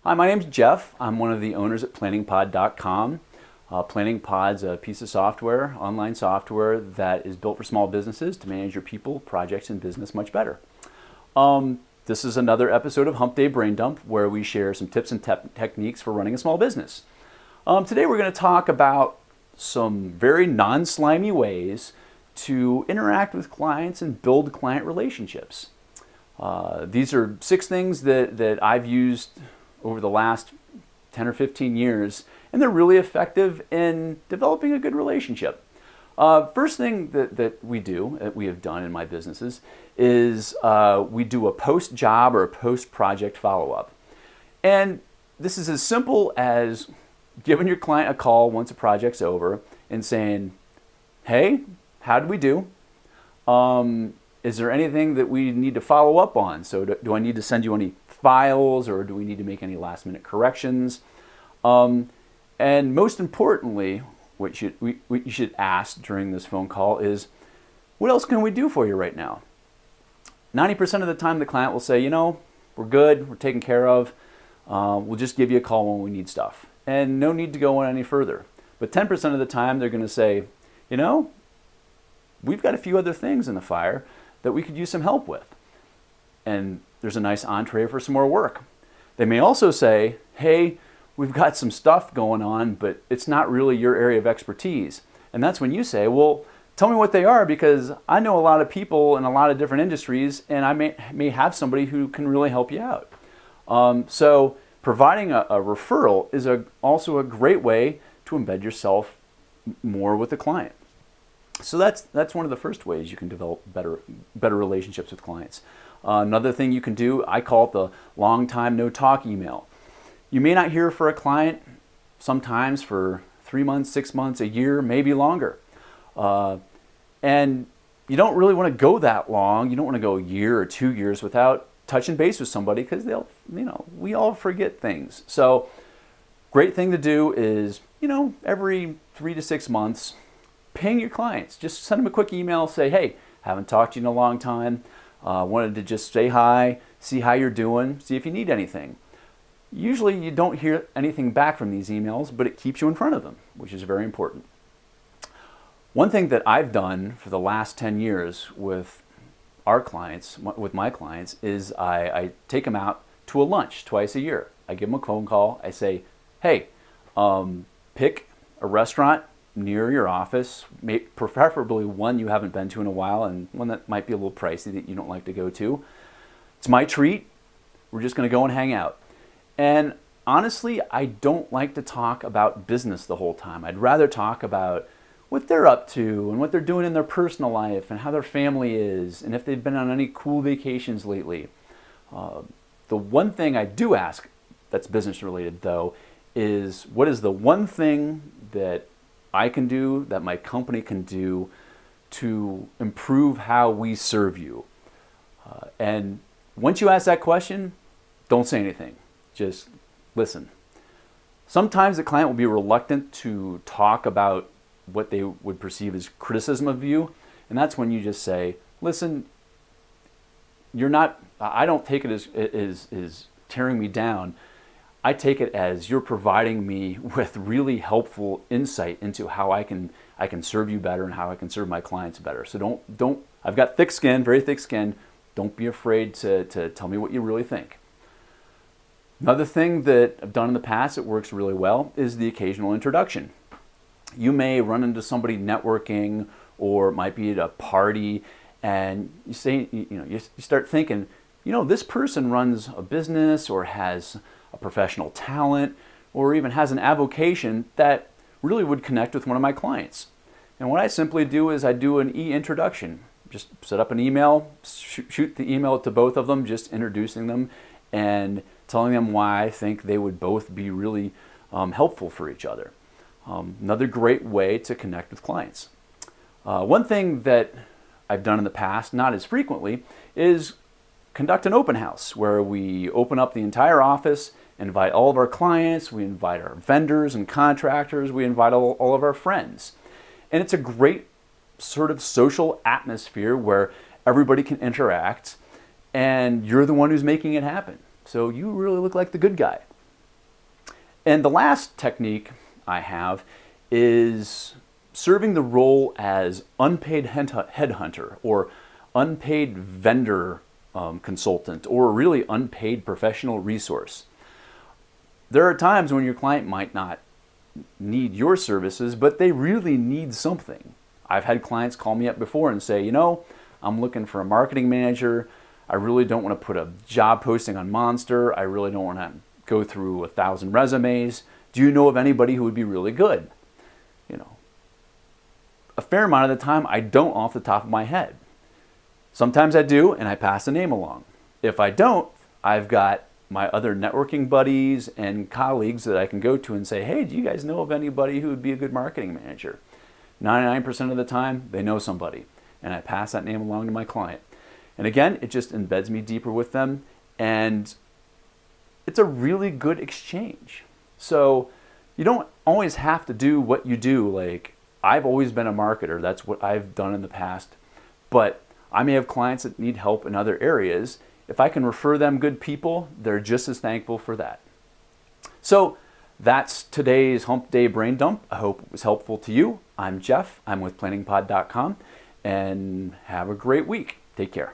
Hi, my name's Jeff. I'm one of the owners at planningpod.com. PlanningPod's a piece of software, online software, that is built for small businesses to manage your people, projects, and business much better. This is another episode of Humpday Braindump, where we share some tips and techniques for running a small business. Today we're going to talk about some very non-slimy ways to interact with clients and build client relationships. These are 6 things that I've used over the last 10 or 15 years, and they're really effective in developing a good relationship. First thing that we have done in my businesses is we do a post-job or a post-project follow-up. And this is as simple as giving your client a call once a project's over and saying, hey, how did we do? Is there anything that we need to follow up on? So do I need to send you any files, or do we need to make any last-minute corrections? And most importantly, what you should ask during this phone call is, what else can we do for you right now? 90% of the time the client will say, we're good, we're taken care of, we'll just give you a call when we need stuff. And no need to go on any further. But 10% of the time they're going to say, we've got a few other things in the fire that we could use some help with. And there's a nice entree for some more work. They may also say, hey, we've got some stuff going on, but it's not really your area of expertise. And that's when you say, well, tell me what they are, because I know a lot of people in a lot of different industries, and I may have somebody who can really help you out. So providing a referral is also a great way to embed yourself more with the client. So that's one of the first ways you can develop better relationships with clients. Another thing you can do, I call it the long time no talk email. You may not hear from a client sometimes for 3 months, 6 months, a year, maybe longer. And you don't really want to go that long. You don't want to go a year or 2 years without touching base with somebody, because we all forget things. So great thing to do is, every 3 to 6 months, ping your clients. Just send them a quick email, say, hey, haven't talked to you in a long time. Wanted to just say hi, see how you're doing, see if you need anything. Usually you don't hear anything back from these emails, but it keeps you in front of them, which is very important. One thing that I've done for the last 10 years with my clients, is I take them out to a lunch twice a year. I give them a phone call. I say, hey, pick a restaurant near your office, preferably one you haven't been to in a while, and one that might be a little pricey that you don't like to go to. It's my treat. We're just going to go and hang out. And honestly, I don't like to talk about business the whole time. I'd rather talk about what they're up to and what they're doing in their personal life and how their family is and if they've been on any cool vacations lately. The one thing I do ask that's business related, though, is what is the one thing that I can do, that my company can do, to improve how we serve you? And once you ask that question, don't say anything. Just listen. Sometimes the client will be reluctant to talk about what they would perceive as criticism of you, and that's when you just say, listen, I don't take it as tearing me down. I take it as you're providing me with really helpful insight into how I can serve you better and how I can serve my clients better. So don't. I've got thick skin, very thick skin. Don't be afraid to tell me what you really think. Another thing that I've done in the past that works really well is the occasional introduction. You may run into somebody networking, or it might be at a party, and you say, you start thinking, this person runs a business or has a professional talent, or even has an avocation that really would connect with one of my clients. And what I simply do is I do an e-introduction. Just set up an email, shoot the email to both of them, just introducing them and telling them why I think they would both be really helpful for each other. Another great way to connect with clients. One thing that I've done in the past, not as frequently, is conduct an open house where we open up the entire office, invite all of our clients, we invite our vendors and contractors, we invite all of our friends. And it's a great sort of social atmosphere where everybody can interact, and you're the one who's making it happen. So you really look like the good guy. And the last technique I have is serving the role as unpaid headhunter or unpaid vendor consultant, or really unpaid professional resource. There are times when your client might not need your services, but they really need something. I've had clients call me up before and say, you know, I'm looking for a marketing manager. I really don't want to put a job posting on Monster. I really don't want to go through 1,000 resumes. Do you know of anybody who would be really good? You know, a fair amount of the time I don't off the top of my head. Sometimes I do, and I pass the name along. If I don't, I've got my other networking buddies and colleagues that I can go to and say, hey, do you guys know of anybody who would be a good marketing manager? 99% of the time, they know somebody, and I pass that name along to my client. And again, it just embeds me deeper with them, and it's a really good exchange. So you don't always have to do what you do. Like, I've always been a marketer. That's what I've done in the past. But I may have clients that need help in other areas. If I can refer them good people, they're just as thankful for that. So that's today's Hump Day Brain Dump. I hope it was helpful to you. I'm Jeff. I'm with planningpod.com, and have a great week. Take care.